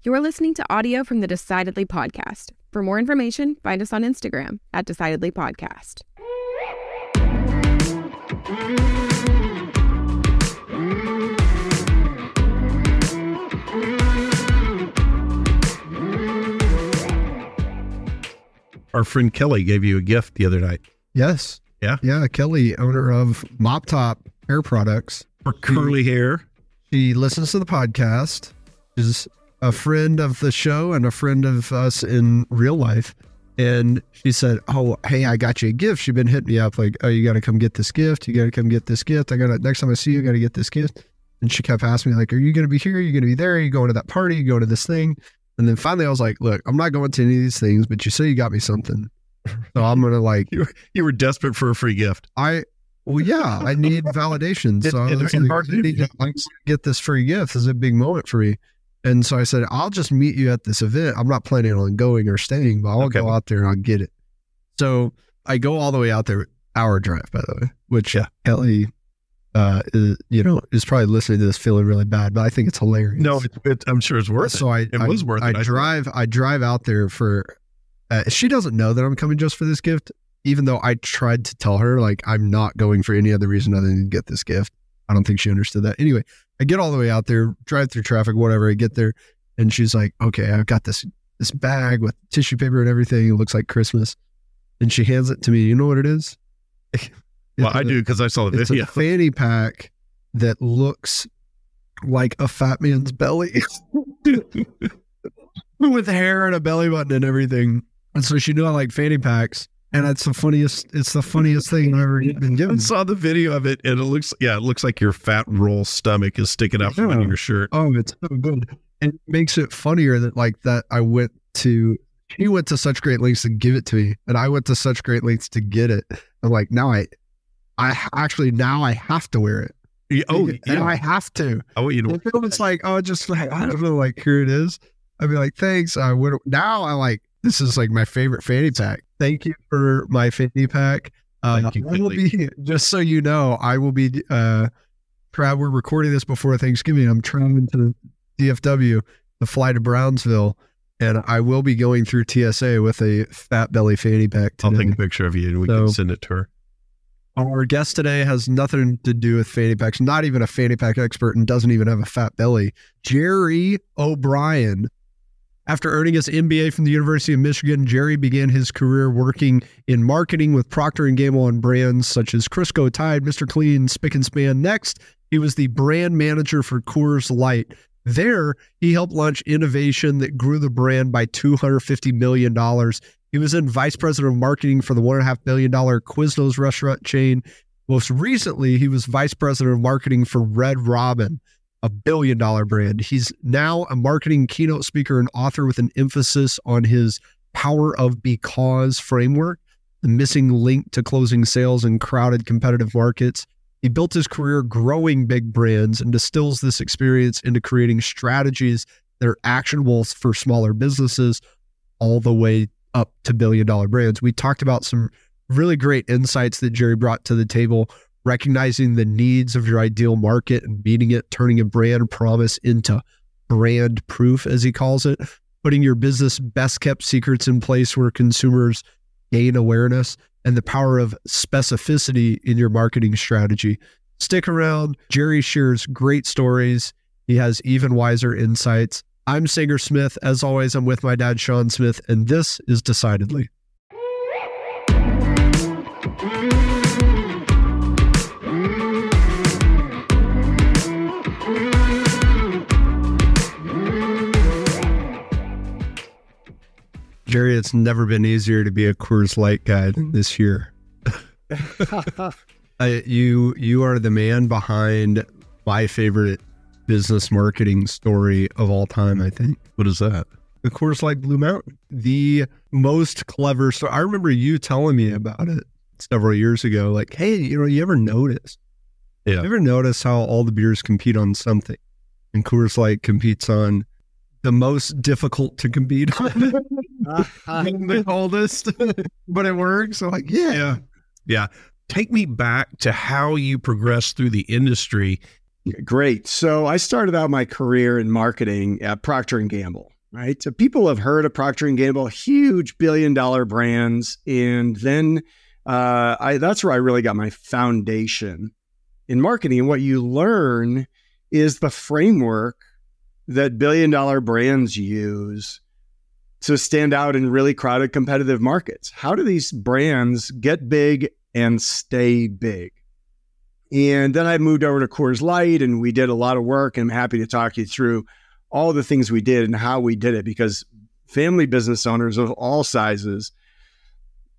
You're listening to audio from the Decidedly podcast. For more information, find us on Instagram at Decidedly Podcast. Our friend Kelly gave you a gift the other night. Yes. Yeah? Yeah, Kelly, owner of Mop Top Hair Products. For curly hair. She listens to the podcast, is a friend of the show and a friend of us in real life. And she said, oh, hey, I got you a gift. She'd been hitting me up like, oh, you got to come get this gift. You got to come get this gift. Next time I see you, I got to get this gift. And she kept asking me like, are you going to be here? Are you going to be there? Are you going to that party? Are you going to this thing? And then finally I was like, look, I'm not going to any of these things, but you say you got me something. So I'm going to like. You were desperate for a free gift. I need validation. So I was like, I need to get this free gift. This is a big moment for me. And so I said, I'll just meet you at this event. I'm not planning on going or staying, but I'll go out there and I'll get it. So I go all the way out there, hour drive, by the way, which Kelly is probably listening to this feeling really bad, but I think it's hilarious. No, I'm sure it's worth it. So it was worth it. I drive out there for, she doesn't know that I'm coming just for this gift, even though I tried to tell her, like, I'm not going for any other reason other than to get this gift. I don't think she understood that. Anyway, I get all the way out there, drive through traffic, whatever. I get there and she's like, okay, I've got this bag with tissue paper and everything. It looks like Christmas. And she hands it to me. You know what it is? Well, I do because I saw the video. It's a fanny pack that looks like a fat man's belly with hair and a belly button and everything. And so she knew I like fanny packs. And it's the funniest thing I've ever been given. I saw the video of it and it looks like your fat roll stomach is sticking out from under your shirt. Oh, it's so good. And it makes it funnier that she went to such great lengths to give it to me and I went to such great lengths to get it. I'm like, now I have to wear it. And I have to. I want you to. If it was like, oh, just like, I don't know, like, here it is. I'd be like, thanks. Now I like, this is like my favorite fanny pack. Thank you for my fanny pack. Just so you know, I will be, we're recording this before Thanksgiving. I'm traveling to DFW to fly to Brownsville. And I will be going through TSA with a fat belly fanny pack today. I'll take a picture of you and we can send it to her. Our guest today has nothing to do with fanny packs, not even a fanny pack expert, and doesn't even have a fat belly. Gerry O'Brion. After earning his MBA from the University of Michigan, Gerry began his career working in marketing with Procter & Gamble on brands such as Crisco, Tide, Mr. Clean, Spic and Span. Next, he was the brand manager for Coors Light. There, he helped launch innovation that grew the brand by $250 million. He was then vice president of marketing for the $1.5 billion Quiznos restaurant chain. Most recently, he was vice president of marketing for Red Robin, a $1 billion brand. He's now a marketing keynote speaker and author with an emphasis on his power of because framework, the missing link to closing sales in crowded competitive markets. He built his career growing big brands and distills this experience into creating strategies that are actionable for smaller businesses all the way up to $1 billion brands. We talked about some really great insights that Gerry brought to the table, recognizing the needs of your ideal market and meeting it, turning a brand promise into brand proof, as he calls it, putting your business best kept secrets in place where consumers gain awareness, and the power of specificity in your marketing strategy. Stick around. Gerry shares great stories. He has even wiser insights. I'm Sanger Smith. As always, I'm with my dad, Sean Smith, and this is Decidedly. Gerry, it's never been easier to be a Coors Light guy this year. You are the man behind my favorite business marketing story of all time, I think. What is that? The Coors Light Blue Mountain. The most clever story. I remember you telling me about it several years ago. Like, hey, you ever notice? Yeah. You ever notice how all the beers compete on something? And Coors Light competes on the most difficult to compete on. The coldest. But it works. So like, yeah. Take me back to how you progressed through the industry Great. So I started out my career in marketing at Procter & Gamble, right? So people have heard of Procter & Gamble, huge billion-dollar brands. And then that's where I really got my foundation in marketing. And what you learn is the framework that billion-dollar brands use to stand out in really crowded competitive markets. How do these brands get big and stay big? And then I moved over to Coors Light, and we did a lot of work, and I'm happy to talk you through all the things we did and how we did it, because family business owners of all sizes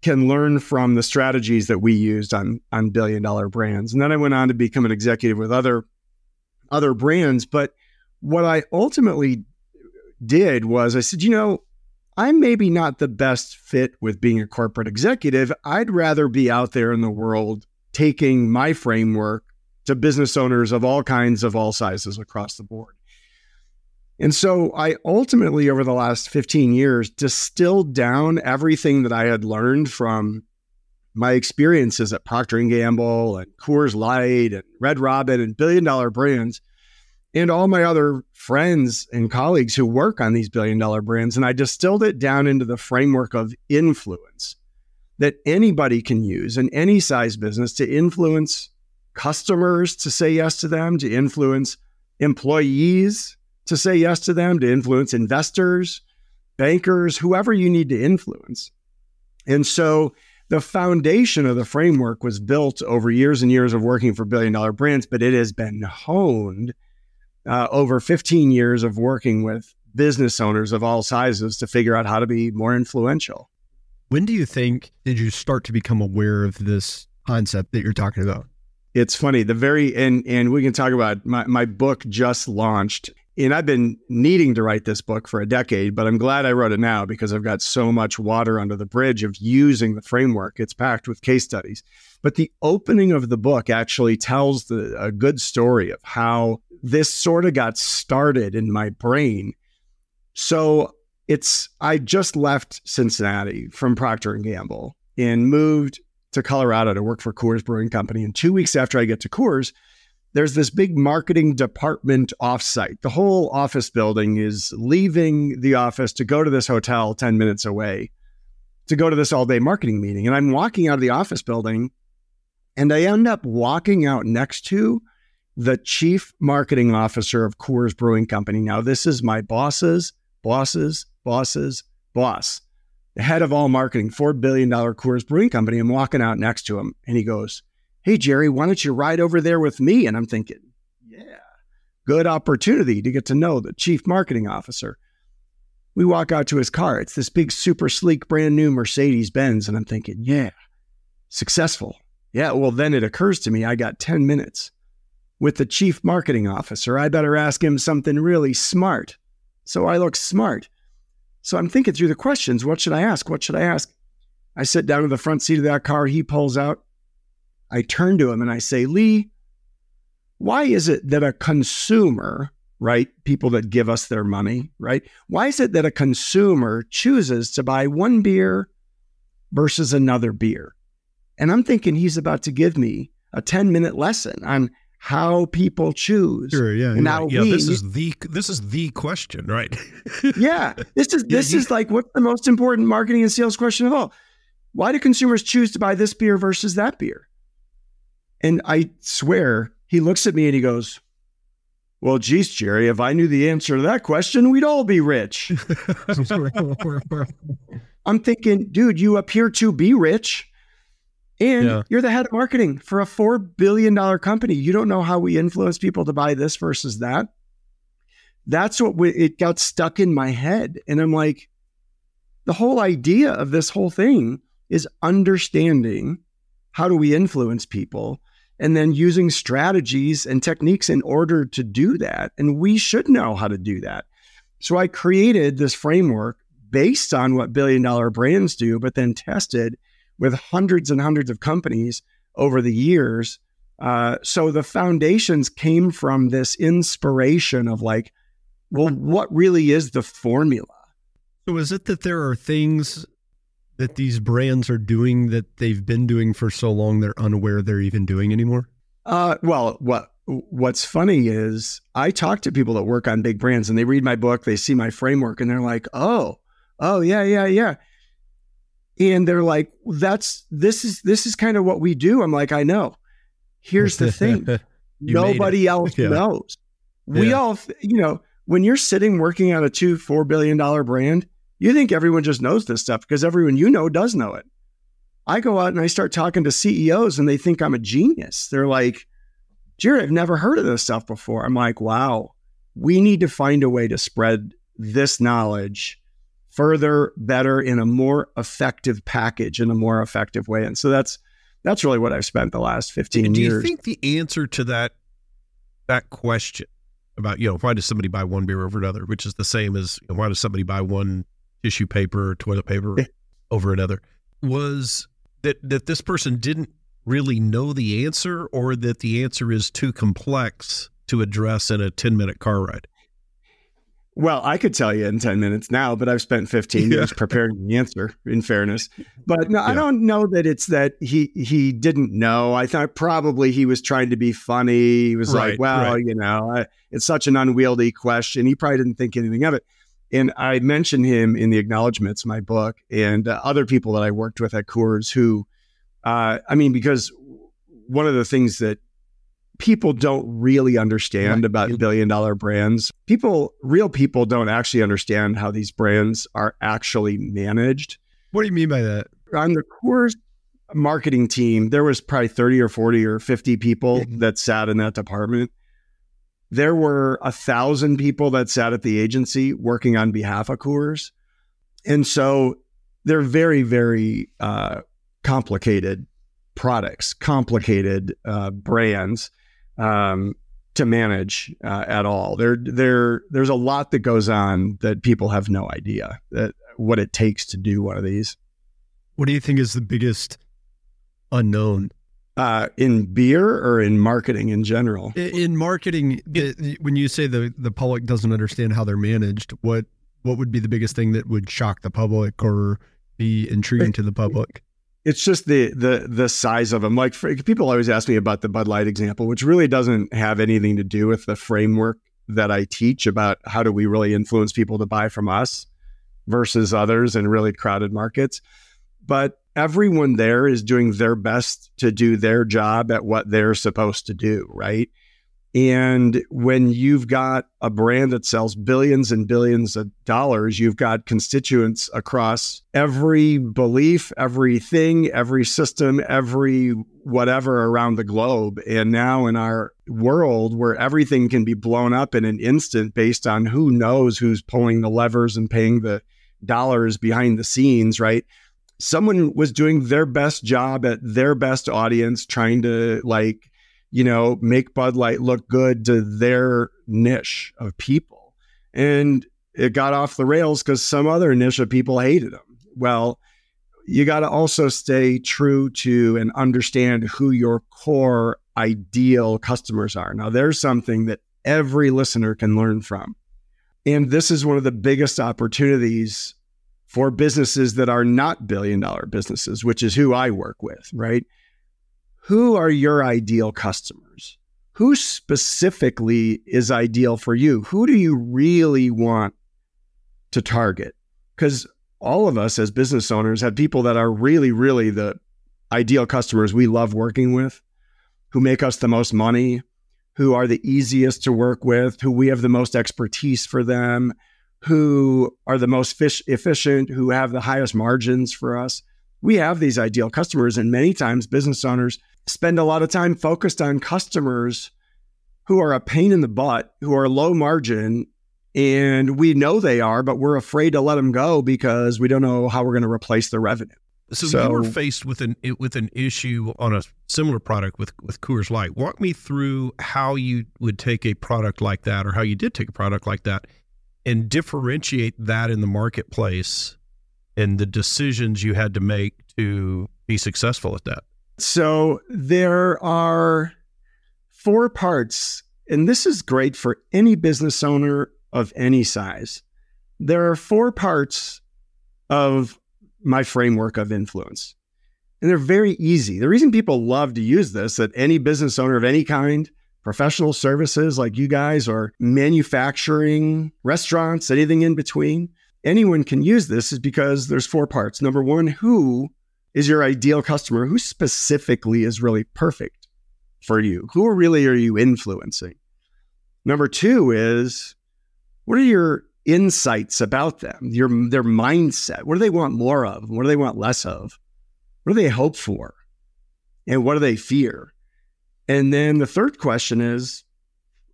can learn from the strategies that we used on billion-dollar brands. And then I went on to become an executive with other brands. But what I ultimately did was I said, I'm maybe not the best fit with being a corporate executive. I'd rather be out there in the world taking my framework to business owners of all kinds, of all sizes across the board. And so I ultimately, over the last 15 years, distilled down everything that I had learned from my experiences at Procter & Gamble and Coors Light and Red Robin and billion-dollar brands, and all my other friends and colleagues who work on these billion-dollar brands. And I distilled it down into the framework of influence that anybody can use in any size business to influence customers to say yes to them, to influence employees to say yes to them, to influence investors, bankers, whoever you need to influence. And so the foundation of the framework was built over years and years of working for billion-dollar brands, but it has been honed over 15 years of working with business owners of all sizes to figure out how to be more influential. When do you think did you start to become aware of this concept that you're talking about? It's funny, and we can talk about my book just launched, and I've been needing to write this book for a decade, but I'm glad I wrote it now because I've got so much water under the bridge of using the framework. It's packed with case studies. But the opening of the book actually tells a good story of how this sort of got started in my brain. So I just left Cincinnati from Procter & Gamble and moved to Colorado to work for Coors Brewing Company. And 2 weeks after I get to Coors, there's this big marketing department offsite. The whole office building is leaving the office to go to this hotel 10 minutes away to go to this all-day marketing meeting. And I'm walking out of the office building, and I end up walking out next to the chief marketing officer of Coors Brewing Company. Now, this is my boss's boss, the head of all marketing, $4 billion Coors Brewing Company. I'm walking out next to him, and he goes, "Hey, Gerry, why don't you ride over there with me?" And I'm thinking, yeah, good opportunity to get to know the chief marketing officer. We walk out to his car. It's this big, super sleek, brand new Mercedes-Benz. And I'm thinking, yeah, successful. Yeah, well, then it occurs to me, I got 10 minutes with the chief marketing officer. I better ask him something really smart. So I look smart. So I'm thinking through the questions. What should I ask? What should I ask? I sit down in the front seat of that car. He pulls out. I turn to him and I say, "Lee, why is it that a consumer, right, people that give us their money, right, why is it that a consumer chooses to buy one beer versus another beer?" And I'm thinking he's about to give me a 10-minute lesson on how people choose. Sure, yeah. And now this is the question, right? Yeah. This is like, what's the most important marketing and sales question of all? Why do consumers choose to buy this beer versus that beer? And I swear, he looks at me and he goes, "Well, geez, Gerry, if I knew the answer to that question, we'd all be rich." I'm thinking, dude, you appear to be rich. And you're the head of marketing for a $4 billion company. You don't know how we influence people to buy this versus that. That's what it got stuck in my head. And I'm like, the whole idea of this whole thing is understanding how do we influence people and then using strategies and techniques in order to do that. And we should know how to do that. So I created this framework based on what billion-dollar brands do, but then tested with hundreds and hundreds of companies over the years. So the foundations came from this inspiration of like, well, what really is the formula? So is it that there are things that these brands are doing that they've been doing for so long they're unaware they're even doing anymore? Well, what what's funny is I talk to people that work on big brands and they read my book, they see my framework and they're like, oh, yeah. And they're like, this is kind of what we do. I'm like, I know. Here's the thing. Nobody else knows. We all, when you're sitting working on a $4 billion brand, you think everyone just knows this stuff because everyone does know it. I go out and I start talking to CEOs and they think I'm a genius. They're like, Gerry, I've never heard of this stuff before. I'm like, wow, we need to find a way to spread this knowledge further, better, in a more effective package, in a more effective way. And so that's really what I've spent the last 15 years. Do you think the answer to that question about, why does somebody buy one beer over another, which is the same as why does somebody buy one tissue paper or toilet paper over another, was that this person didn't really know the answer, or that the answer is too complex to address in a 10-minute car ride? Well, I could tell you in 10 minutes now, but I've spent 15 years preparing the answer, in fairness. But no, I don't know that it's that he didn't know. I thought probably he was trying to be funny. He was it's such an unwieldy question. He probably didn't think anything of it. And I mentioned him in the acknowledgments of my book, and other people that I worked with at Coors who, because one of the things that people don't really understand about billion-dollar brands, real people don't actually understand how these brands are actually managed. What do you mean by that? On the Coors marketing team, there was probably 30 or 40 or 50 people that sat in that department. There were 1,000 people that sat at the agency working on behalf of Coors. And so they're very, very complicated products, complicated brands to manage at all. There's a lot that goes on that people have no idea what it takes to do one of these. What do you think is the biggest unknown? In beer or in marketing in general? In marketing, when you say the public doesn't understand how they're managed, what would be the biggest thing that would shock the public or be intriguing to the public? It's just the size of them. Like people always ask me about the Bud Light example, which really doesn't have anything to do with the framework that I teach about how do we really influence people to buy from us versus others in really crowded markets. But everyone there is doing their best to do their job at what they're supposed to do, right? And when you've got a brand that sells billions and billions of dollars, you've got constituents across every belief, everything, every system, every whatever around the globe. And now in our world where everything can be blown up in an instant based on who knows who's pulling the levers and paying the dollars behind the scenes, right? Someone was doing their best job at their best audience, trying to make Bud Light look good to their niche of people. And it got off the rails because some other niche of people hated them. Well, you got to also stay true to and understand who your core ideal customers are. Now, there's something that every listener can learn from. And this is one of the biggest opportunities for businesses that are not billion-dollar businesses, which is who I work with, right? Who are your ideal customers? Who specifically is ideal for you? Who do you really want to target? Because all of us as business owners have people that are really, really the ideal customers we love working with, who make us the most money, who are the easiest to work with, who we have the most expertise for them, who are the most efficient, who have the highest margins for us. We have these ideal customers, and many times business owners spend a lot of time focused on customers who are a pain in the butt, who are low margin, and we know they are, but we're afraid to let them go because we don't know how we're going to replace the revenue. So you were faced with an issue on a similar product with Coors Light. Walk me through how you would take a product like that, or how you did take a product like that, and differentiate that in the marketplace and the decisions you had to make to be successful at that. So there are 4 parts, and this is great for any business owner of any size. There are 4 parts of my framework of influence, and they're very easy. The reason people love to use this, that any business owner of any kind professional services like you guys, or manufacturing, restaurants, anything in between, anyone can use this, is because there's 4 parts. Number 1, who is your ideal customer? Who specifically is really perfect for you? Who really are you influencing? Number 2 is, what are your insights about them, their mindset? What do they want more of? What do they want less of? What do they hope for? And what do they fear? And then the third question is,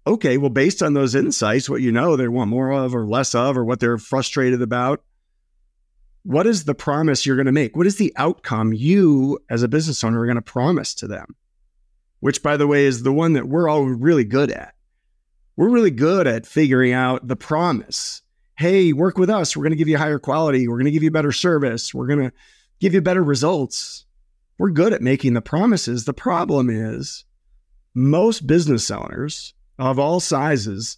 okay, well, based on those insights, what you know they want more of or less of, or what they're frustrated about, what is the promise you're going to make? What is the outcome you as a business owner are going to promise to them? Which, by the way, is the one that we're all really good at. We're really good at figuring out the promise. Hey, work with us. We're going to give you higher quality. We're going to give you better service. We're going to give you better results. We're good at making the promises. The problem is most business owners of all sizes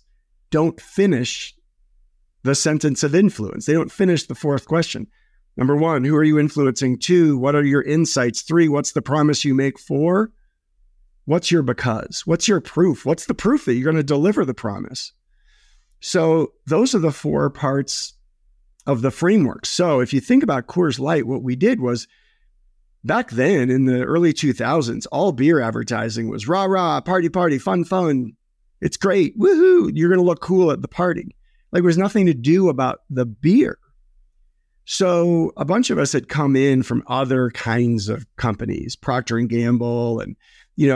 don't finish the sentence of influence. They don't finish the 4th question. Number 1, who are you influencing? 2, what are your insights? 3, what's the promise you make? 4, what's your because? What's your proof? What's the proof that you're going to deliver the promise? So those are the 4 parts of the framework. So if you think about Coors Light, what we did was, back then in the early 2000s, all beer advertising was rah, rah, party, party, fun, fun. It's great. Woohoo. You're going to look cool at the party. Like, there was nothing to do about the beer. So a bunch of us had come in from other kinds of companies, Procter & Gamble and,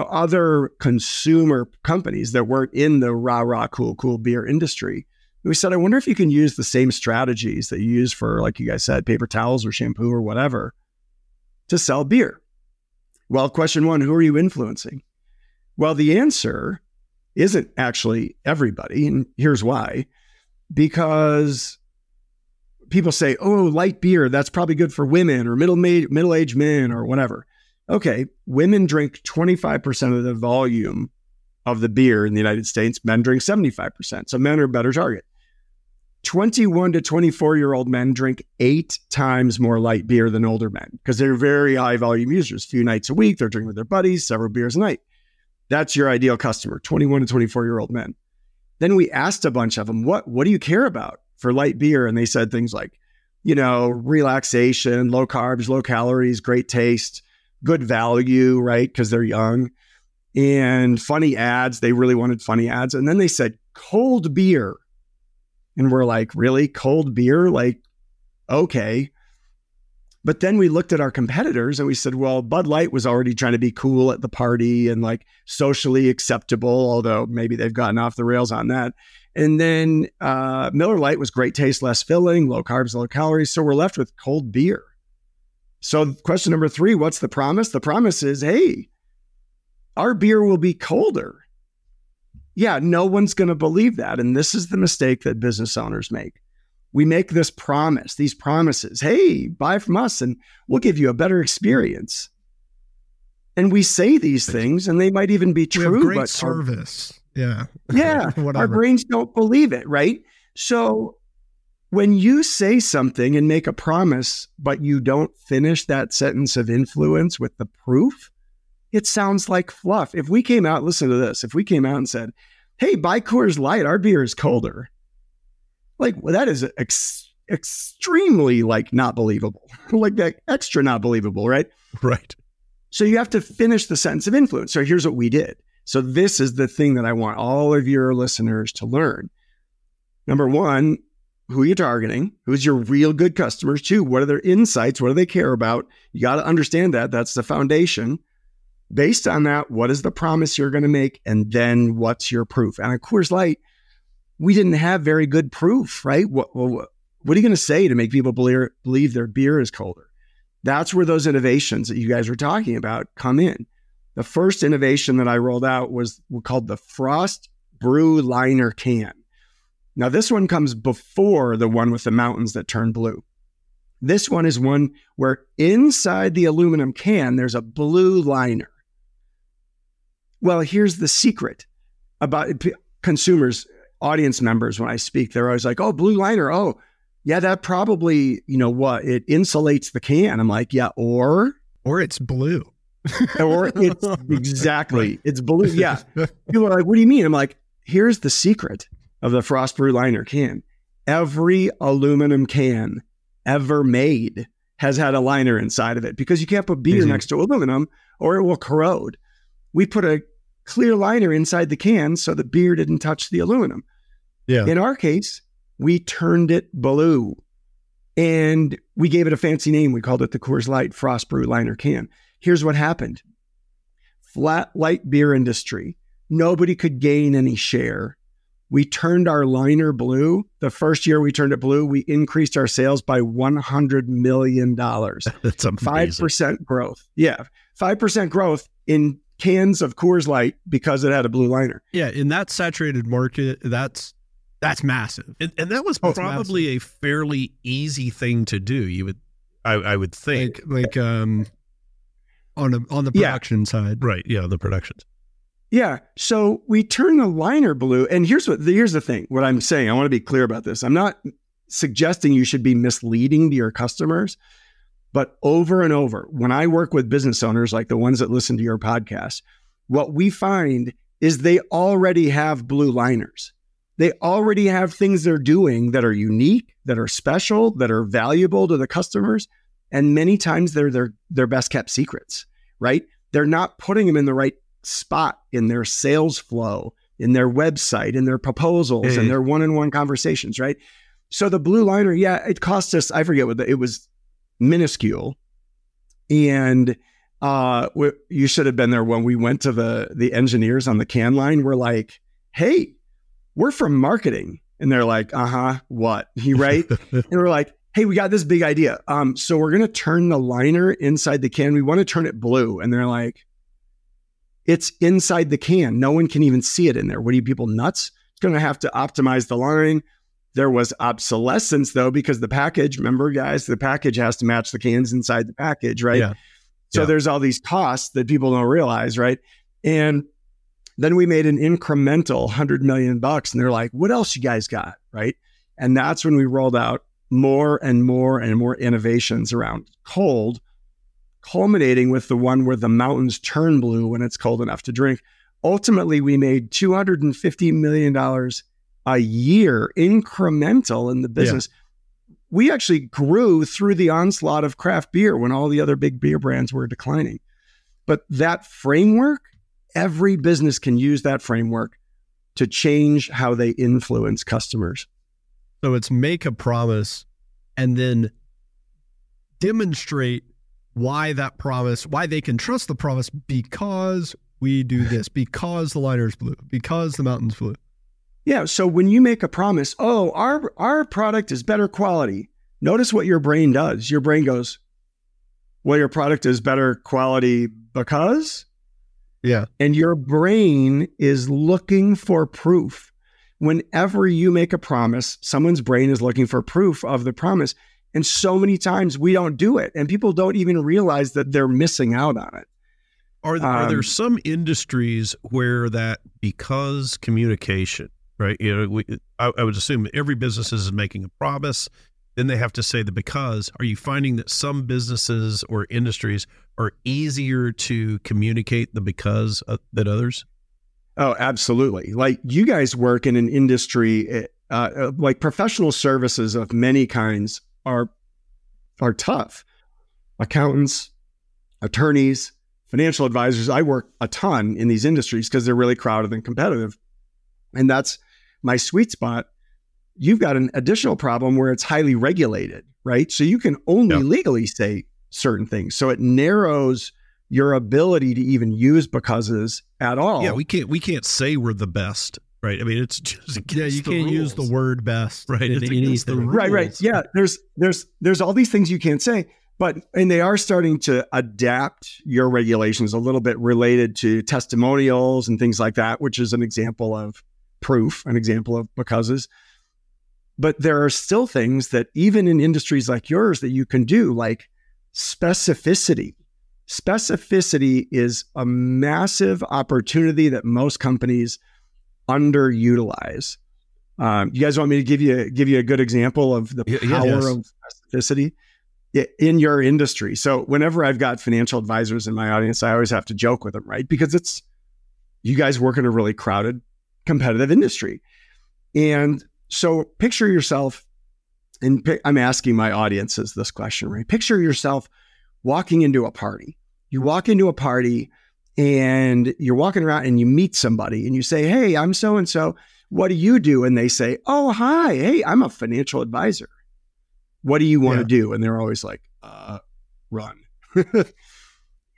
other consumer companies that weren't in the rah, rah, cool, cool beer industry. And we said, I wonder if you can use the same strategies that you use for, like you guys said, paper towels or shampoo or whatever, to sell beer. Well, question 1, who are you influencing? Well, the answer isn't actually everybody. And here's why. Because people say, oh, light beer, that's probably good for women or middle-aged men or whatever. Okay, women drink 25% of the volume of the beer in the United States. Men drink 75%. So men are a better target. 21 to 24-year-old men drink 8 times more light beer than older men because they're very high volume users. A few nights a week, they're drinking with their buddies, several beers a night. That's your ideal customer, 21 to 24-year-old men. Then we asked a bunch of them, what do you care about for light beer? And they said things like, relaxation, low carbs, low calories, great taste, good value, right? Because they're young. And funny ads. They really wanted funny ads. And then they said cold beer. And we're like, really? Cold beer? Like, okay. But then we looked at our competitors and we said, well, Bud Light was already trying to be cool at the party and like socially acceptable, although maybe they've gotten off the rails on that. And then Miller Lite was great taste, less filling, low carbs, low calories. So we're left with cold beer. So question number 3, what's the promise? The promise is, hey, our beer will be colder. Yeah, no one's going to believe that. And this is the mistake that business owners make. We make this promise, these promises. Hey, buy from us and we'll give you a better experience. And we say these things and they might even be true. We have great but service. Yeah. Yeah. Our brains don't believe it, right? So when you say something and make a promise, but you don't finish that sentence of influence with the proof, it sounds like fluff. If we came out, listen to this. If we came out and said, hey, buy Coors Light, our beer is colder. Like, well, that is extremely like not believable, like that extra not believable, right? Right. So you have to finish the sentence of influence. So here's what we did. So this is the thing that I want all of your listeners to learn. Number 1, who are you targeting? Who's your real good customers? 2, what are their insights? What do they care about? You got to understand that. That's the foundation. Based on that, what is the promise you're going to make? And then what's your proof? And at Coors Light, we didn't have very good proof, right? What are you going to say to make people believe their beer is colder? That's where those innovations that you guys were talking about come in. The first innovation that I rolled out was called the Frost Brew Liner Can. Now, this one comes before the one with the mountains that turn blue. This one is one where inside the aluminum can, there's a blue liner. Well, here's the secret about consumers, audience members. When I speak, they're always like, oh, blue liner. Oh, yeah, that probably, it insulates the can. I'm like, yeah, or it's blue. Or it's exactly, it's blue. Yeah. People are like, what do you mean? I'm like, here's the secret of the Frost Brew liner can. Every aluminum can ever made has had a liner inside of it, because you can't put beer next to aluminum or it will corrode. We put a clear liner inside the can so the beer didn't touch the aluminum. Yeah. In our case, we turned it blue and we gave it a fancy name. We called it the Coors Light Frost Brew liner can. Here's what happened. Flat light beer industry. Nobody could gain any share. We turned our liner blue. The first year we turned it blue, we increased our sales by $100 million. That's amazing. 5% growth. Yeah. 5% growth in cans of Coors Light because it had a blue liner. Yeah. In that saturated market, that's massive. And that was probably a fairly easy thing to do. I would think. Like on the production side. Right. Yeah. The production. Yeah. So we turn the liner blue. And here's the thing, what I'm saying. I want to be clear about this. I'm not suggesting you should be misleading to your customers, but over and over, when I work with business owners like the ones that listen to your podcast, what we find is they already have blue liners. They already have things they're doing that are unique, that are special, that are valuable to the customers. And many times they're their best kept secrets, right? They're not putting them in the right spot in their sales flow, in their website, in their proposals, and their one-on-one conversations, right? So the blue liner, yeah, it cost us, I forget what it was, minuscule. And you should have been there when we went to the engineers on the can line. We're like, hey, we're from marketing. And they're like, what? Right? And we're like, hey, we got this big idea. So we're going to turn the liner inside the can. We want to turn it blue. And they're like, it's inside the can. No one can even see it in there. What are you people nuts? It's going to have to optimize the line. There was obsolescence though, because the package, remember guys, the package has to match the cans inside the package, right? Yeah. So there's all these costs that people don't realize, right? And then we made an incremental $100 million and they're like, what else you guys got, right? And that's when we rolled out more and more and more innovations around cold, culminating with the one where the mountains turn blue when it's cold enough to drink. Ultimately, we made $250 million a year incremental in the business. Yeah. We actually grew through the onslaught of craft beer when all the other big beer brands were declining. But that framework, every business can use that framework to change how they influence customers. So it's make a promise and then demonstrate why they can trust the promise, because we do this, because the liner's blue, because the mountain's blue. Yeah. So when you make a promise, our product is better quality. Notice what your brain does. Your brain goes, well, your product is better quality because? Yeah. And your brain is looking for proof. Whenever you make a promise, someone's brain is looking for proof of the promise. And so many times we don't do it. And people don't even realize that they're missing out on it. Are there some industries where that because communication, right? I would assume every business is making a promise. Then they have to say the because. Are you finding that some businesses or industries are easier to communicate the because than others? Oh, absolutely. Like you guys work in an industry, like professional services of many kinds are tough. Accountants, attorneys, financial advisors. I work a ton in these industries because they're really crowded and competitive. And that's my sweet spot. You've got an additional problem where it's highly regulated, right? So you can only legally say certain things. So it narrows your ability to even use becauses at all. Yeah, we can't say we're the best, right? I mean, it's just you can't use the word best, right? It's against the rules. Right. Yeah, there's all these things you can't say, and they are starting to adapt your regulations a little bit related to testimonials and things like that, which is an example of proof, an example of becauses. But there are still things that even in industries like yours that you can do, like specificity. Specificity is a massive opportunity that most companies underutilize. You guys want me to give you a good example of the power of specificity? in your industry. So whenever I've got financial advisors in my audience, I always have to joke with them, right? Because you guys work in a really crowded, competitive industry. And so picture yourself, and I'm asking my audiences this question, right? Picture yourself walking into a party. You walk into a party and you're walking around and you meet somebody and you say, hey, I'm so-and-so. What do you do? And they say, oh, hi. Hey, I'm a financial advisor. What do you want to do? And they're always like, run,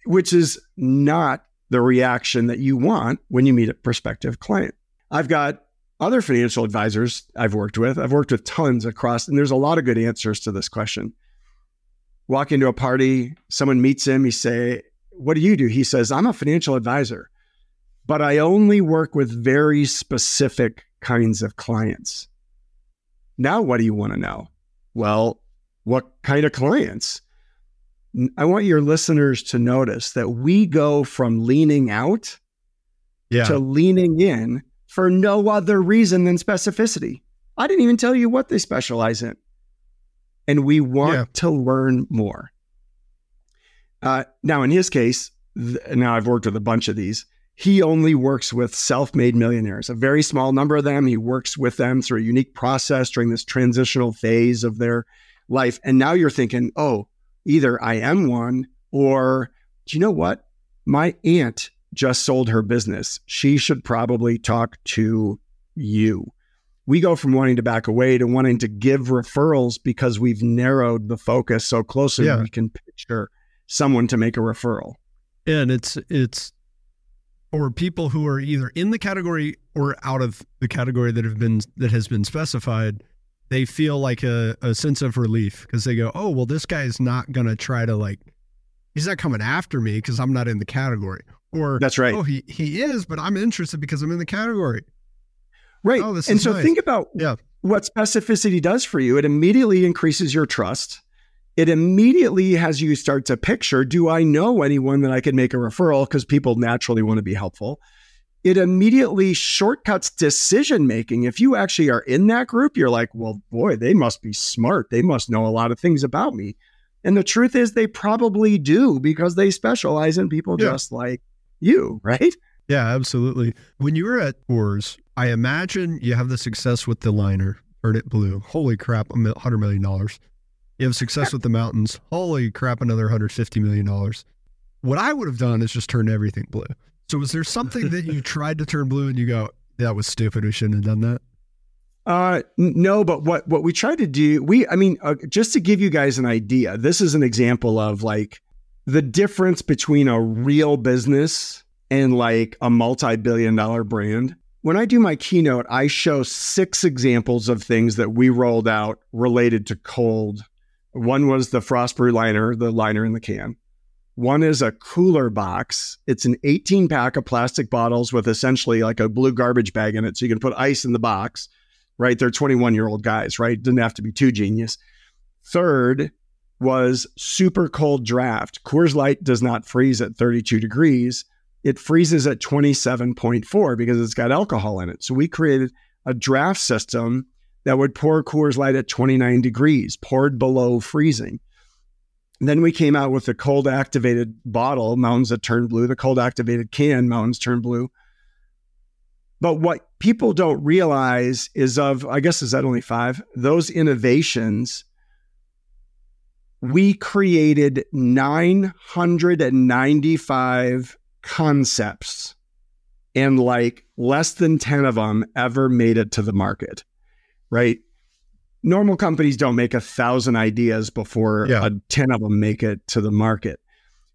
which is not the reaction that you want when you meet a prospective client. I've got other financial advisors I've worked with. I've worked with tons across, and there's a lot of good answers to this question. Walk into a party, someone meets him, you say, what do you do? He says, I'm a financial advisor, but I only work with very specific kinds of clients. Now, what do you want to know? Well, what kind of clients? I want your listeners to notice that we go from leaning out to leaning in for no other reason than specificity. I didn't even tell you what they specialize in. And we want to learn more. Now, in his case, now I've worked with a bunch of these. He only works with self-made millionaires, a very small number of them. He works with them through a unique process during this transitional phase of their life. And now you're thinking, oh, either I am one, or do you know what? My aunt just sold her business. She should probably talk to you. We go from wanting to back away to wanting to give referrals because we've narrowed the focus so closely we can picture someone to make a referral. And it's for people who are either in the category or out of the category that has been specified. They feel like a sense of relief because they go, oh, well, this guy's not going to try to he's not coming after me because I'm not in the category. Or that's right. Oh, he is, but I'm interested because I'm in the category. Right. Oh, this and is so nice. Think about what specificity does for you. It immediately increases your trust. It immediately has you start to picture, do I know anyone that I could make a referral? Because people naturally want to be helpful. It immediately shortcuts decision-making. If you actually are in that group, you're like, well, boy, they must be smart. They must know a lot of things about me. And the truth is they probably do because they specialize in people just like you, right? Yeah, absolutely. When you were at Coors, I imagine you have the success with the liner, turn it blue. Holy crap, $100 million. You have success with the mountains. Holy crap, another $150 million. What I would have done is just turn everything blue. So was there something that you tried to turn blue and you go, that was stupid, we shouldn't have done that? No, but what we tried to do, just to give you guys an idea, this is an example of the difference between a real business and a multi-billion-dollar brand. When I do my keynote, I show 6 examples of things that we rolled out related to cold. One was the frost brew liner, the liner in the can. One is a cooler box. It's an 18-pack of plastic bottles with essentially a blue garbage bag in it. So you can put ice in the box, right? They're 21-year-old guys, right? Didn't have to be too genius. Third was super cold draft. Coors Light does not freeze at 32 degrees. It freezes at 27.4 because it's got alcohol in it. So we created a draft system that would pour Coors Light at 29 degrees, poured below freezing. And then we came out with the cold activated bottle, mountains that turn blue, the cold activated can, mountains turn blue. But what people don't realize is is that only 5? Those innovations, we created 995 concepts and less than 10 of them ever made it to the market, right? Normal companies don't make 1,000 ideas before 10 of them make it to the market.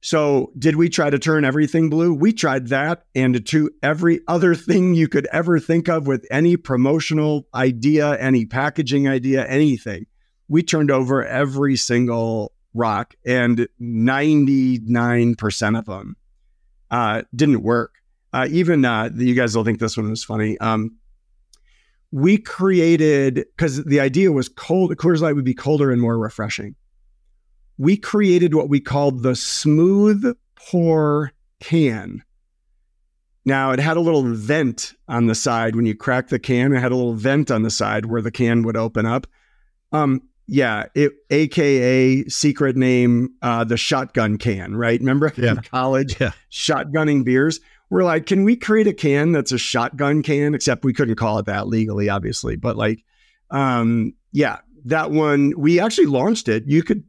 So did we try to turn everything blue? We tried that and to every other thing you could ever think of with any promotional idea, any packaging idea, anything. We turned over every single rock and 99% of them didn't work. You guys will think this one was funny. We created, because the idea was Coors Light would be colder and more refreshing. We created what we called the smooth pour can. Now, it had a little vent on the side. When you crack the can, it had a little vent on the side where the can would open up. AKA secret name, the shotgun can, right? Remember in college, shotgunning beers? We're like, can we create a can that's a shotgun can? Except we couldn't call it that legally, obviously. But like, that one, we actually launched it. You could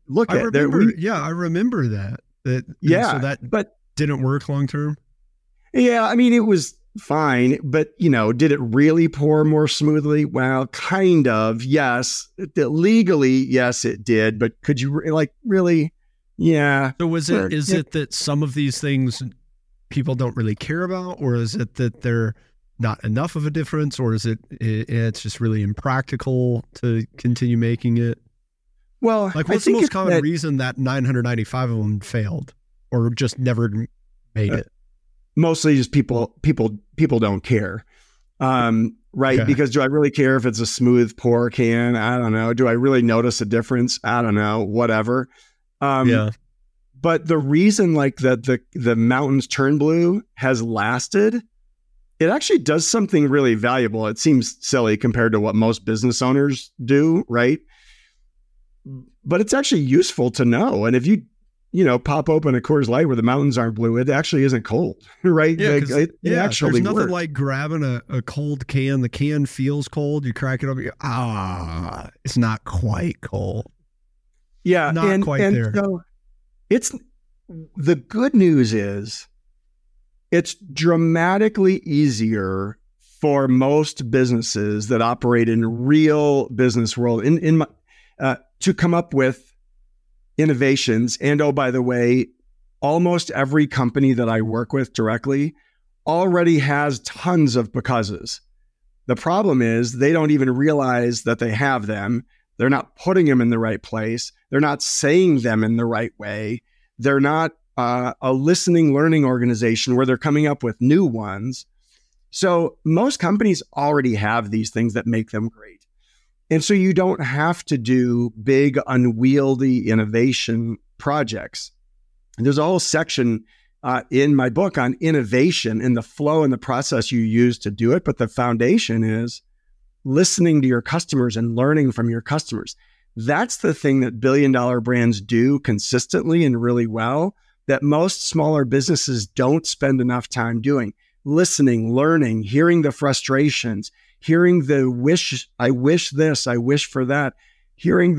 look at it. I remember that. But didn't work long term. Yeah, I mean, it was fine, but did it really pour more smoothly? Well, kind of. Yes, legally, yes, it did. But could you really? Yeah. So is it that some of these things people don't really care about, or is it that they're not enough of a difference, or is it's just really impractical to continue making it? Well, what's the most common reason that 995 of them failed or just never made it? Mostly just people don't care. Right? Okay. Because do I really care if it's a smooth pour can? I don't know. Do I really notice a difference? I don't know. Whatever. But the reason that the Mountains Turn Blue has lasted, it actually does something really valuable. It seems silly compared to what most business owners do, right? But it's actually useful to know. And if you pop open a Coors Light where the mountains aren't blue, it actually isn't cold, right? Yeah, it actually there's nothing like grabbing a cold can. The can feels cold. You crack it open, it's not quite cold. Yeah, not quite there. So it's the good news is it's dramatically easier for most businesses that operate in real business world to come up with innovations. And oh, by the way, almost every company that I work with directly already has tons of becauses. The problem is they don't even realize that they have them. They're not putting them in the right place. They're not saying them in the right way. They're not a listening, learning organization where they're coming up with new ones. So most companies already have these things that make them great. And so you don't have to do big, unwieldy innovation projects. And there's a whole section in my book on innovation and the flow and the process you use to do it. But the foundation is listening to your customers and learning from your customers. That's the thing that billion-dollar brands do consistently and really well that most smaller businesses don't spend enough time doing. Listening, learning, hearing the frustrations, hearing the wish, I wish this, I wish for that, hearing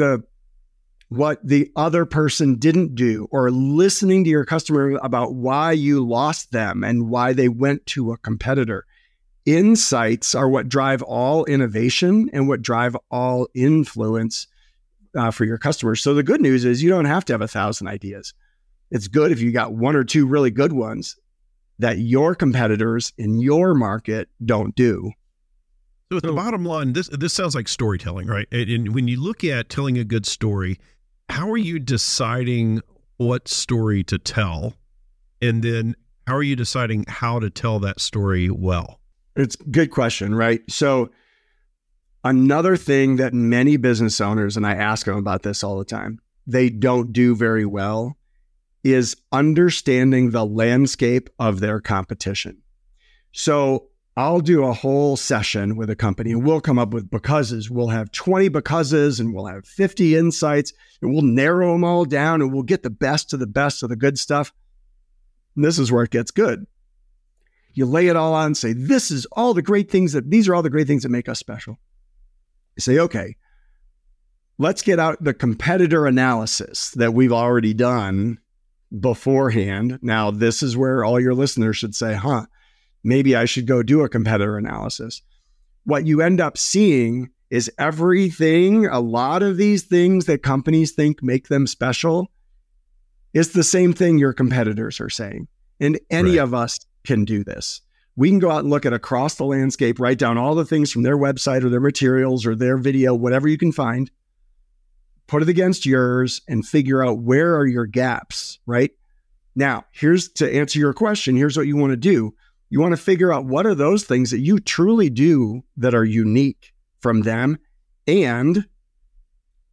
what the other person didn't do, or listening to your customer about why you lost them and why they went to a competitor. Insights are what drive all innovation and what drive all influence for your customers. So the good news is you don't have to have 1,000 ideas. It's good if you got one or two really good ones that your competitors in your market don't do. So at the bottom line, this sounds like storytelling, right? And when you look at telling a good story, how are you deciding what story to tell? And then how are you deciding how to tell that story well? It's a good question, right? So another thing that many business owners, and I ask them about this all the time, they don't do very well is understanding the landscape of their competition. So I'll do a whole session with a company and we'll come up with becauses. We'll have 20 becauses and we'll have 50 insights and we'll narrow them all down and we'll get the best of the good stuff. And this is where it gets good. You lay it all out and say, these are all the great things that make us special. You say, okay, let's get out the competitor analysis that we've already done beforehand. Now, this is where all your listeners should say, maybe I should go do a competitor analysis. What you end up seeing is everything, a lot of these things that companies think make them special is the same thing your competitors are saying. And any of us can do this. We can go out and look at across the landscape, write down all the things from their website or their materials or their video, whatever you can find, put it against yours and figure out where are your gaps, right? Now, to answer your question, here's what you want to do. You want to figure out what are those things that you truly do that are unique from them and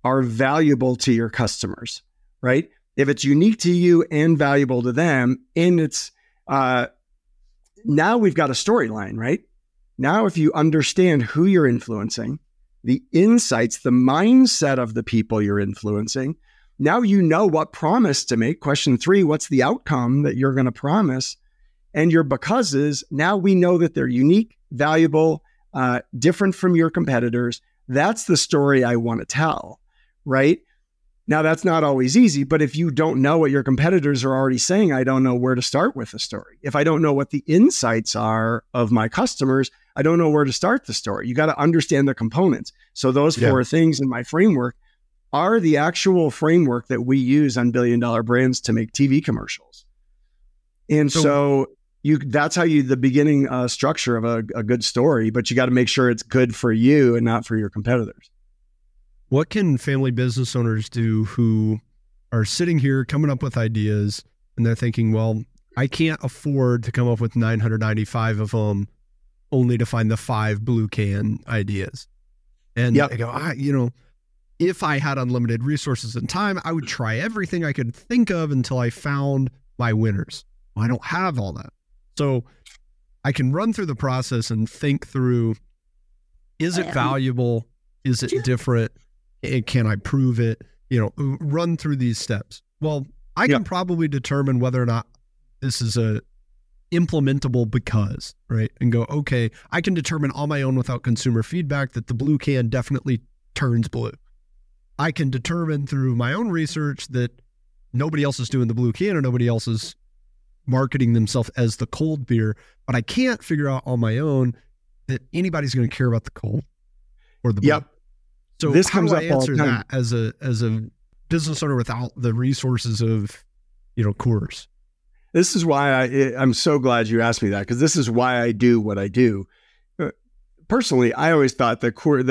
are valuable to your customers, right? If it's unique to you and valuable to them, and it's, now we've got a storyline, right? Now, if you understand who you're influencing, the insights, the mindset of the people you're influencing. Now you know what promise to make. Question 3, what's the outcome that you're going to promise? And your becauses, now we know that they're unique, valuable, different from your competitors. That's the story I want to tell, right? Now, that's not always easy, but if you don't know what your competitors are already saying, I don't know where to start with the story. If I don't know what the insights are of my customers, I don't know where to start the story. You got to understand the components. So those 4 things in my framework are the actual framework that we use on billion-dollar brands to make TV commercials. And so that's how the beginning structure of a good story, but you got to make sure it's good for you and not for your competitors. What can family business owners do who are sitting here coming up with ideas and they're thinking, well, I can't afford to come up with 995 of them only to find the 5 blue can ideas. And I go, if I had unlimited resources and time, I would try everything I could think of until I found my winners. Well, I don't have all that. So I can run through the process and think through, is it valuable? Is it different? Can I prove it? Run through these steps. Well, I can probably determine whether or not this is a implementable because, right? And go, okay, I can determine on my own without consumer feedback that the blue can definitely turns blue. I can determine through my own research that nobody else is doing the blue can or nobody else is marketing themselves as the cold beer, but I can't figure out on my own that anybody's going to care about the cold or the blue. So this how comes do up I all answer the time. that as a business owner without the resources of, Coors? This is why I'm so glad you asked me that, because this is why I do what I do. Personally, I always thought that corporate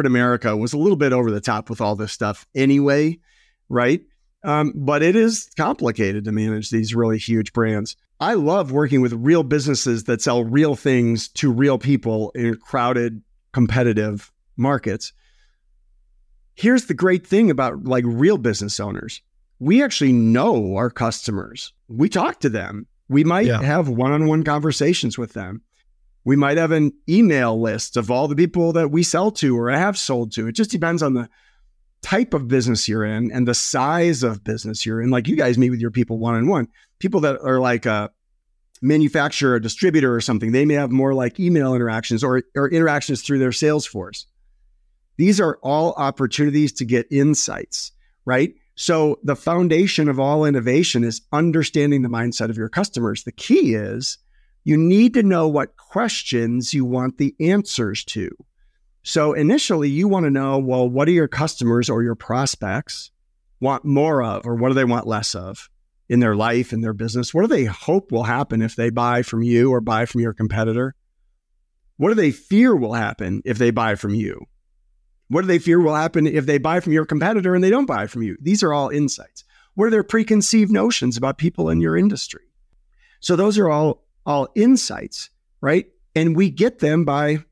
America was a little bit over the top with all this stuff anyway, right? But it is complicated to manage these really huge brands. I love working with real businesses that sell real things to real people in crowded, competitive markets. Here's the great thing about real business owners. We actually know our customers. We talk to them. We might have one-on-one conversations with them. We might have an email list of all the people that we sell to or have sold to. It just depends on the type of business you're in and the size of business you're in. Like you guys meet with your people one-on-one. People that are like a manufacturer, a distributor or something, they may have more like email interactions or interactions through their sales force. These are all opportunities to get insights, right? So the foundation of all innovation is understanding the mindset of your customers. The key is you need to know what questions you want the answers to. So initially you want to know, well, what do your customers or your prospects want more of, or what do they want less of in their life, in their business? What do they hope will happen if they buy from you or buy from your competitor? What do they fear will happen if they buy from you? What do they fear will happen if they buy from your competitor and they don't buy from you? These are all insights. What are their preconceived notions about people in your industry? So those are all insights, right? And we get them by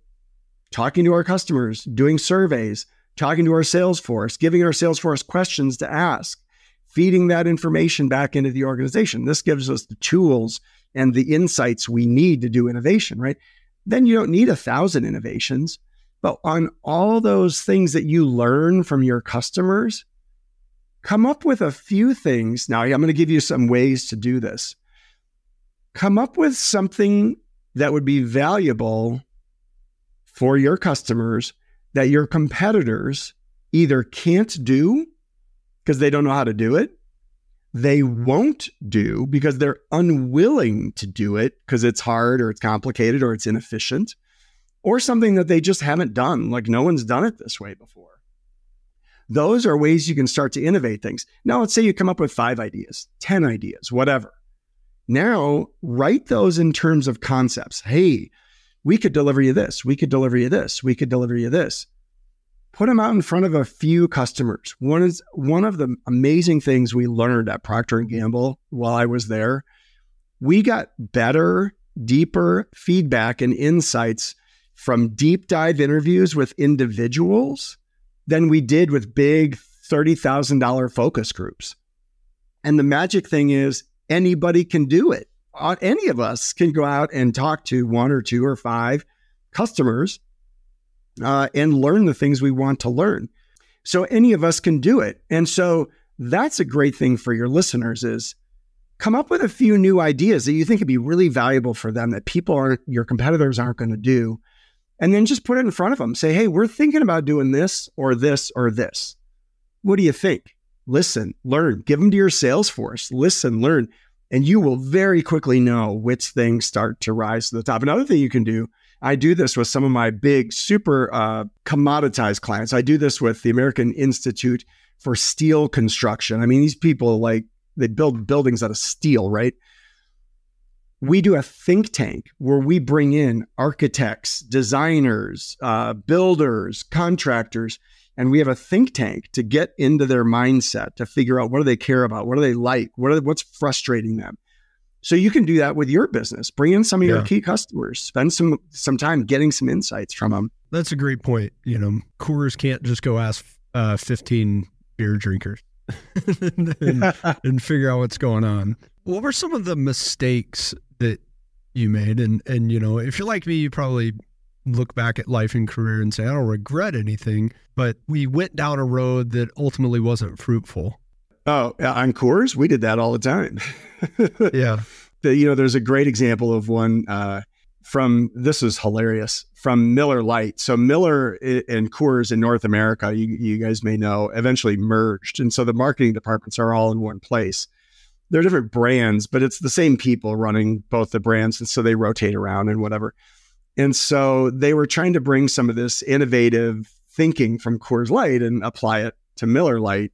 talking to our customers, doing surveys, talking to our sales force, giving our sales force questions to ask, feeding that information back into the organization. This gives us the tools and the insights we need to do innovation, right? Then you don't need 1,000 innovations. But on all those things that you learn from your customers, come up with a few things. Now, I'm going to give you some ways to do this. Come up with something that would be valuable for your customers that your competitors either can't do because they don't know how to do it, they won't do because they're unwilling to do it because it's hard or it's complicated or it's inefficient, or something that they just haven't done, like no one's done it this way before. Those are ways you can start to innovate things. Now, let's say you come up with 5 ideas, 10 ideas, whatever. Now, write those in terms of concepts. Hey, we could deliver you this. We could deliver you this. We could deliver you this. Put them out in front of a few customers. One of the amazing things we learned at Procter & Gamble while I was there, we got better, deeper feedback and insights from deep dive interviews with individuals than we did with big $30,000 focus groups. And the magic thing is anybody can do it. Any of us can go out and talk to 1 or 2 or 5 customers and learn the things we want to learn. So any of us can do it. And so that's a great thing for your listeners is come up with a few new ideas that you think would be really valuable for them that your competitors aren't going to do. And then just put it in front of them. Say, hey, we're thinking about doing this or this or this. What do you think? Listen, learn, give them to your sales force, listen, learn, and you will very quickly know which things start to rise to the top. Another thing you can do, I do this with some of my big, super commoditized clients. I do this with the American Institute for Steel Construction. I mean, these people, they build buildings out of steel, right? We do a think tank where we bring in architects, designers, builders, contractors, and we have a think tank to get into their mindset to figure out what do they care about, what do they like, what's frustrating them. So you can do that with your business. Bring in some of your key customers, spend some time getting some insights from them. That's a great point. Coors can't just go ask 15 beer drinkers and figure out what's going on. What were some of the mistakes that you made? And if you're like me, you probably look back at life and career and say, I don't regret anything, but we went down a road that ultimately wasn't fruitful. Oh, on Coors, we did that all the time. Yeah. There's a great example of one this is hilarious, from Miller Lite. So Miller and Coors in North America, you guys may know, eventually merged. And so the marketing departments are all in one place. They're different brands, but it's the same people running both the brands. And so they rotate around and whatever. And so they were trying to bring some of this innovative thinking from Coors Light and apply it to Miller Lite.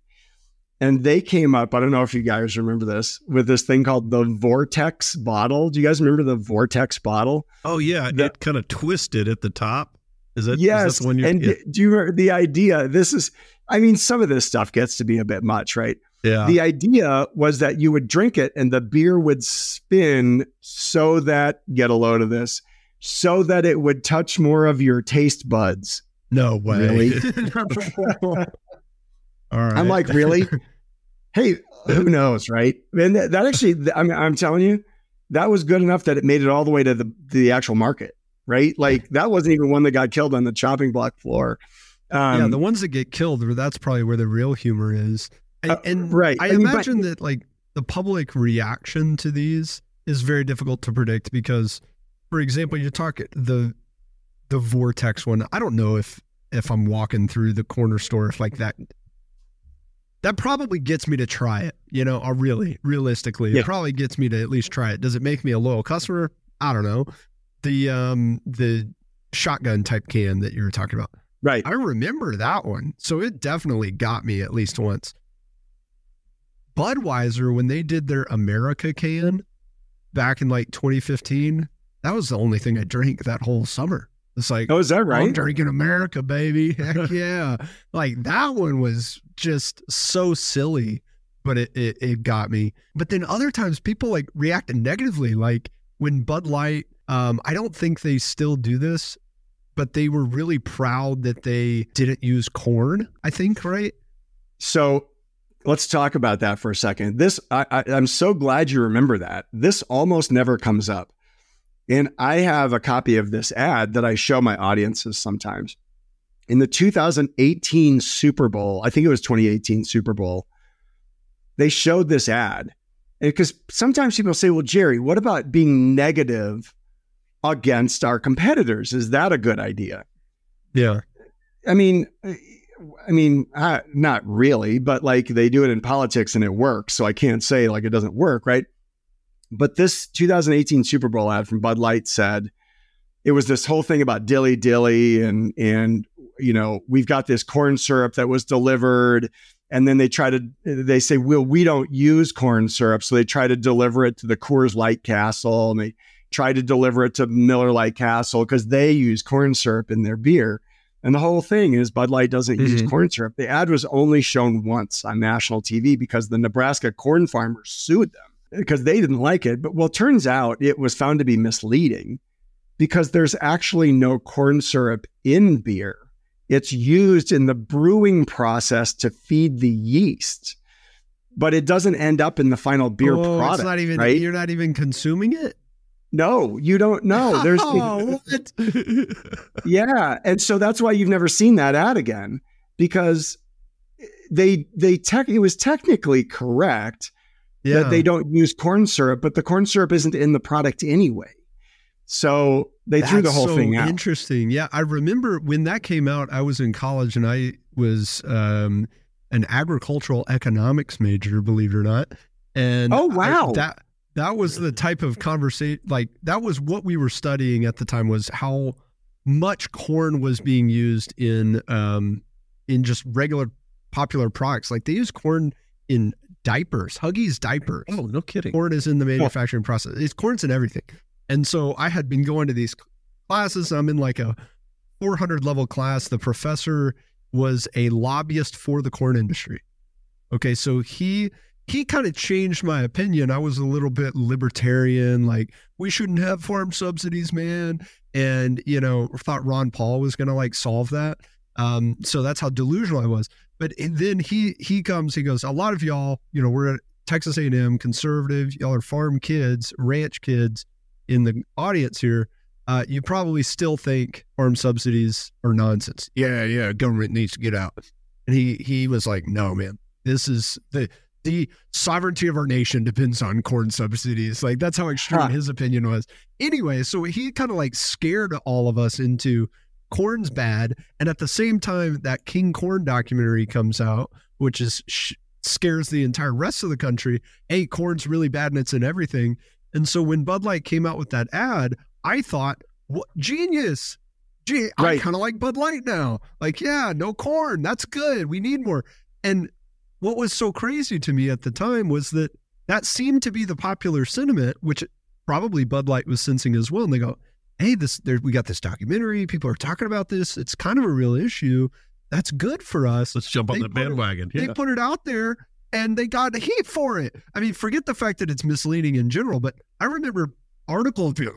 And they came up, I don't know if you guys remember this, with this thing called the Vortex bottle. Do you guys remember the Vortex bottle? Oh, yeah. It kind of twisted at the top. Yes. Is that the one do you remember the idea? Some of this stuff gets to be a bit much, right? Yeah. The idea was that you would drink it and the beer would spin so that, get a load of this, so that it would touch more of your taste buds. No way. Really? All right. I'm like, really? Hey, who knows, right? And that actually, I'm telling you, that was good enough that it made it all the way to the actual market, right? Like that wasn't even one that got killed on the chopping block floor. The ones that get killed, that's probably where the real humor is. And right. I imagine that the public reaction to these is very difficult to predict because, for example, you talk the Vortex one. I don't know if I'm walking through the corner store, if that probably gets me to try it, realistically. It probably gets me to at least try it. Does it make me a loyal customer? I don't know. The shotgun type can that you were talking about. Right. I remember that one. So it definitely got me at least once. Budweiser, when they did their America can back in 2015, that was the only thing I drank that whole summer. It's like, oh, is that right? I'm drinking America, baby. Heck yeah. That one was just so silly, but it got me. But then other times people reacted negatively. Like when Bud Light, I don't think they still do this, but they were really proud that they didn't use corn, I think, right? So let's talk about that for a second. I'm so glad you remember that. This almost never comes up. And I have a copy of this ad that I show my audiences sometimes. In the 2018 Super Bowl, I think it was 2018 Super Bowl, they showed this ad. Because sometimes people say, well, Gerry, what about being negative against our competitors? Is that a good idea? Yeah. Not really, but they do it in politics and it works. So I can't say it doesn't work, right? But this 2018 Super Bowl ad from Bud Light said, it was this whole thing about dilly dilly and we've got this corn syrup that was delivered. And then they say, well, we don't use corn syrup. So they try to deliver it to the Coors Light Castle and they try to deliver it to Miller Lite Castle because they use corn syrup in their beer. And the whole thing is Bud Light doesn't use corn syrup. The ad was only shown once on national TV because the Nebraska corn farmers sued them because they didn't like it. But turns out it was found to be misleading because there's actually no corn syrup in beer. It's used in the brewing process to feed the yeast, but it doesn't end up in the final beer product. It's not even, right? You're not even consuming it? No, you don't know. There's what? Yeah. And so that's why you've never seen that ad again, because it was technically correct that they don't use corn syrup, but the corn syrup isn't in the product anyway. So they threw the whole thing out. Interesting. Yeah. I remember when that came out, I was in college and I was an agricultural economics major, believe it or not. And oh, wow. That was the type of conversation, like that was what we were studying at the time, was how much corn was being used in just regular popular products. Like they use corn in diapers, Huggies diapers. Oh, no kidding. Corn is in the manufacturing process. Corn's in everything. And so I had been going to these classes. I'm in like a 400 level class. The professor was a lobbyist for the corn industry. Okay. So he kind of changed my opinion. I was a little bit libertarian, like we shouldn't have farm subsidies, man. And, thought Ron Paul was going to like solve that. So that's how delusional I was. But then he comes, he goes, a lot of y'all, we're at Texas A&M, conservative, y'all are farm kids, ranch kids in the audience here. You probably still think farm subsidies are nonsense. Yeah, government needs to get out. And he was like, no, man, this is the sovereignty of our nation depends on corn subsidies. Like that's how extreme his opinion was. Anyway, so he kind of like scared all of us into corn's bad. And at the same time, that King Corn documentary comes out, which is scares the entire rest of the country. Hey, corn's really bad and it's in everything. And so when Bud Light came out with that ad, I thought, what genius. Gee, I kind of like Bud Light now. Like, yeah, no corn. That's good. We need more. And what was so crazy to me at the time was that seemed to be the popular sentiment, which probably Bud Light was sensing as well. And they go, hey, we got this documentary. People are talking about this. It's kind of a real issue. That's good for us. Let's jump on the bandwagon. They put it out there and they got heat for it. I mean, forget the fact that it's misleading in general, but I remember articles being,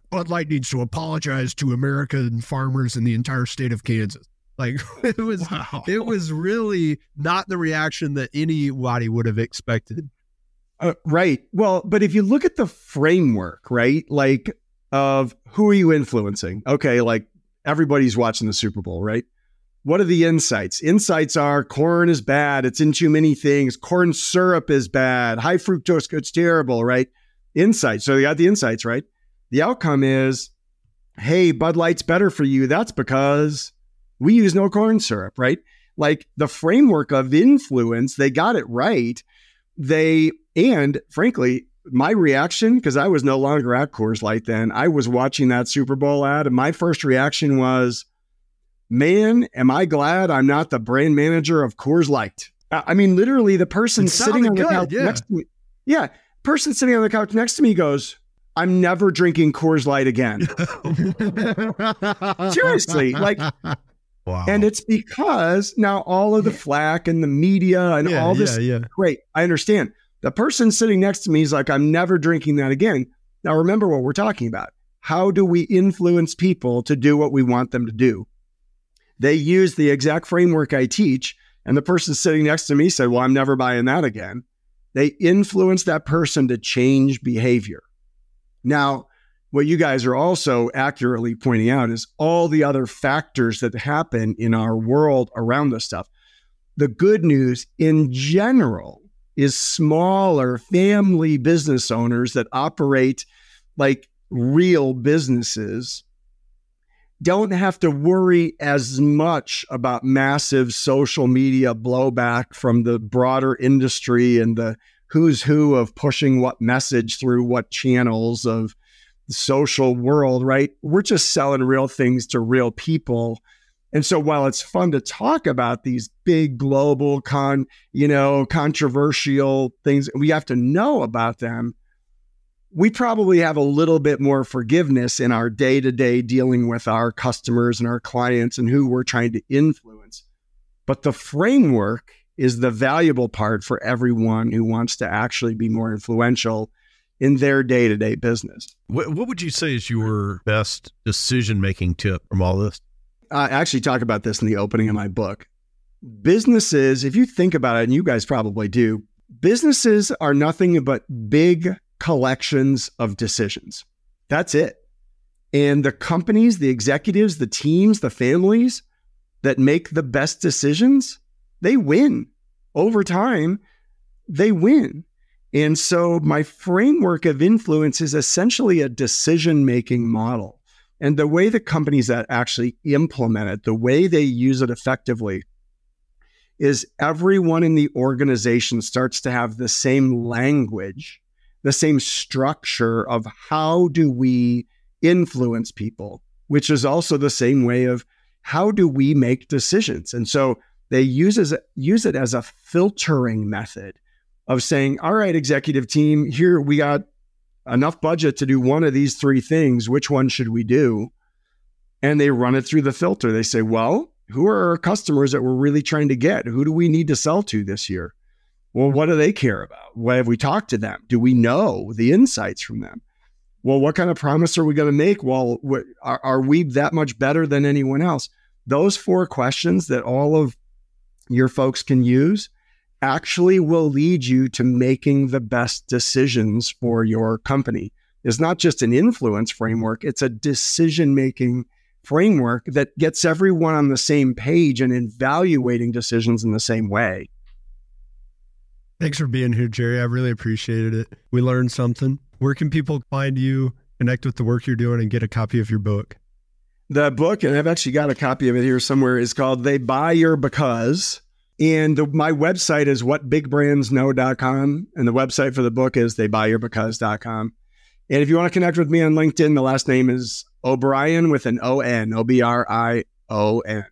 Bud Light needs to apologize to American farmers in the entire state of Kansas. Like it was really not the reaction that anybody would have expected. Right. Well, but if you look at the framework, right, like of who are you influencing? Okay, like everybody's watching the Super Bowl, right? What are the insights? Insights are corn is bad. It's in too many things. Corn syrup is bad. High fructose, it's terrible, right? Insights. So you got the insights, right? The outcome is, hey, Bud Light's better for you. That's because we use no corn syrup, right? Like the framework of influence, they got it right. And frankly, my reaction, because I was no longer at Coors Light then, I was watching that Super Bowl ad, and my first reaction was, man, am I glad I'm not the brand manager of Coors Light. I mean, literally the person sitting on the couch next to me. Yeah. Person sitting on the couch next to me goes, I'm never drinking Coors Light again. Seriously. Like, wow. And it's because now all of the flack and the media and all this, great, I understand. The person sitting next to me is like, I'm never drinking that again. Now, remember what we're talking about. How do we influence people to do what we want them to do? They use the exact framework I teach, and the person sitting next to me said, well, I'm never buying that again. They influence that person to change behavior. Now, what you guys are also accurately pointing out is all the other factors that happen in our world around this stuff. The good news in general is smaller family business owners that operate like real businesses don't have to worry as much about massive social media blowback from the broader industry and the who's who of pushing what message through what channels of the social world, right? We're just selling real things to real people. And so while it's fun to talk about these big global controversial things, we have to know about them. We probably have a little bit more forgiveness in our day-to-day dealing with our customers and our clients and who we're trying to influence. But the framework is the valuable part for everyone who wants to actually be more influential in their day-to-day business. What would you say is your best decision-making tip from all this? I actually talk about this in the opening of my book. Businesses, if you think about it, and you guys probably do, businesses are nothing but big collections of decisions. That's it. And the companies, the executives, the teams, the families that make the best decisions, they win. Over time, they win. And so my framework of influence is essentially a decision-making model. And the way the companies that actually implement it, the way they use it effectively, is everyone in the organization starts to have the same language, the same structure of how do we influence people, which is also the same way of how do we make decisions. And so they use it as a filtering method of saying, all right, executive team, here we got enough budget to do one of these three things. Which one should we do? And they run it through the filter. They say, well, who are our customers that we're really trying to get? Who do we need to sell to this year? Well, what do they care about? Why have we talked to them? Do we know the insights from them? Well, what kind of promise are we going to make? Well, are we that much better than anyone else? Those 4 questions that all of your folks can use actually will lead you to making the best decisions for your company. It's not just an influence framework. It's a decision-making framework that gets everyone on the same page and evaluating decisions in the same way. Thanks for being here, Gerry. I really appreciated it. We learned something. Where can people find you, connect with the work you're doing, and get a copy of your book? The book, and I've actually got a copy of it here somewhere, is called They Buy Your Because. And my website is whatbigbrandsknow.com. And the website for the book is theybuyyourbecaus.com. And if you want to connect with me on LinkedIn, the last name is O'Brion with an O-N, O-B-R-I-O-N.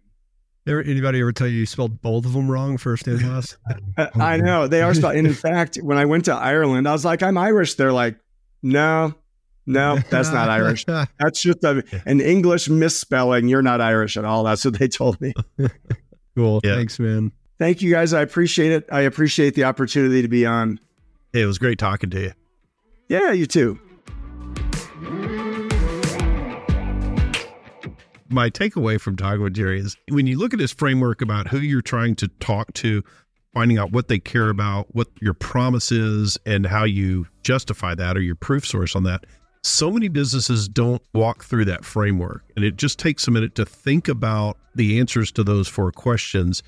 Anybody ever tell you spelled both of them wrong, first and last? I know. They are spelled. And in fact, when I went to Ireland, I was like, I'm Irish. They're like, no, that's not Irish. That's just an English misspelling. You're not Irish at all. That's what they told me. Cool. Yeah. Thanks, man. Thank you, guys. I appreciate it. I appreciate the opportunity to be on. Hey, it was great talking to you. Yeah, you too. My takeaway from talking with Gerry is when you look at his framework about who you're trying to talk to, finding out what they care about, what your promise is, and how you justify that or your proof source on that. So many businesses don't walk through that framework. And it just takes a minute to think about the answers to those 4 questions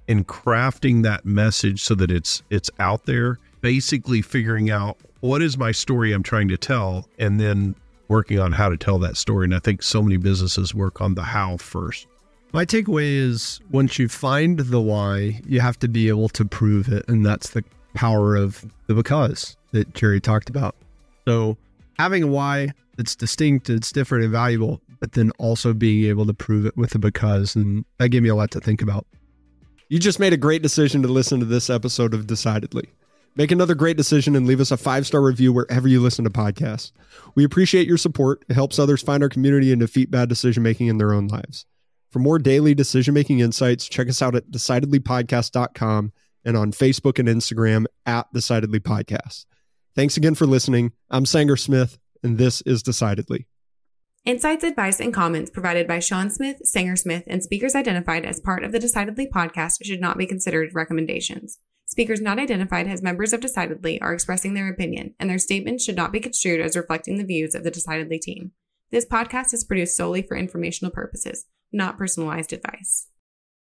and crafting that message so that it's out there, basically figuring out what is my story I'm trying to tell, and then working on how to tell that story. And I think so many businesses work on the how first. My takeaway is once you find the why, you have to be able to prove it. And that's the power of the because that Gerry talked about. So having a why that's distinct, it's different and valuable, but then also being able to prove it with a because. And that gave me a lot to think about. You just made a great decision to listen to this episode of Decidedly. Make another great decision and leave us a 5-star review wherever you listen to podcasts. We appreciate your support. It helps others find our community and defeat bad decision-making in their own lives. For more daily decision-making insights, check us out at decidedlypodcast.com and on Facebook and Instagram at decidedlypodcast. Thanks again for listening. I'm Sanger Smith, and this is Decidedly. Insights, advice, and comments provided by Sean Smith, Sanger Smith, and speakers identified as part of the Decidedly podcast should not be considered recommendations. Speakers not identified as members of Decidedly are expressing their opinion, and their statements should not be construed as reflecting the views of the Decidedly team. This podcast is produced solely for informational purposes, not personalized advice.